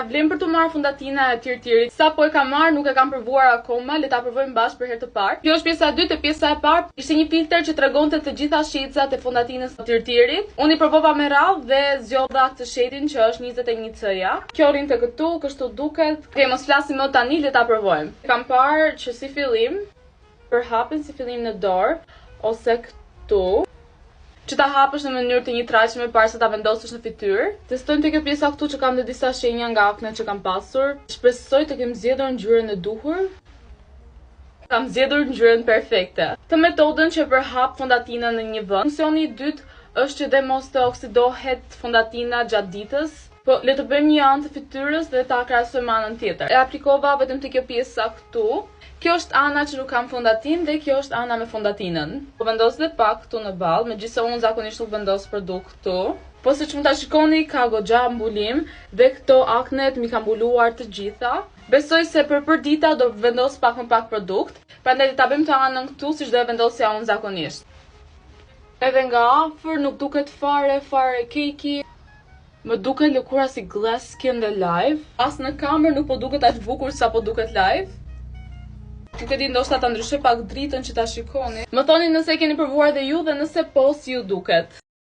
Vlen për të marrë fondatina e tjerë. Sa po e kam marrë, nuk e kam provuar akoma, le ta provojmë bashkë për herë të parë. Kjo është pjesa e dytë, e pjesa e parë ishte një filter që tregonte të gjitha shitëzat e fondatinës së tjerë. Unë i provova me radhë dhe zgjodha këtë shetin që është 21C-ja. Kjo rrinte këtu, kështu duket. Okej, mos flasim më tani, le ta provojmë. Kam parë që si fillim, për hapin si fillim në dorë ose këtu, që ta hapësh në mënyrë të njëtrajtshme para se ta vendosësh në fytyrë. Testojmë te kjo pjesa këtu që kam dhe disa shenja nga aknet që kam pasur. Shpresoj të kem zgjedhur ngjyrën e duhur. Kam zgjedhur ngjyrën perfekte. Të metodën që përhap fondatina në një vend. Funksioni i dytë është që dhe mos të oksidohet fondatina gjatë ditës. Po le të bëjmë një anë të fytyrës dhe ta krahasojmë anën tjetër. E aplikova vetëm te kjo pjesa këtu. Kjo është ana që nuk kam fondatin dhe kjo është ana me fondatinën. Po vendos dhe pak këtu në ballë, megjithëse unë zakonisht nuk vendos produkt këtu. Po siç mund ta shikoni, ka goxha mbulim dhe këto aknet mi ka mbuluar të gjitha. Besoj se për përdita do vendos pak më pak produkt, prandaj ta bëjmë të anën këtu siç do e vendosja unë zakonisht. Edhe nga afër nuk duket fare keki. Më duket lëkura si glass skin dhe live. As në kamerë nuk po duket aq bukur sa po duket live. Nuk e di, ndoshta ta ndryshoj pak dritën që ta shikoni. Më thoni nëse e keni provuar dhe ju dhe nëse po si ju duket.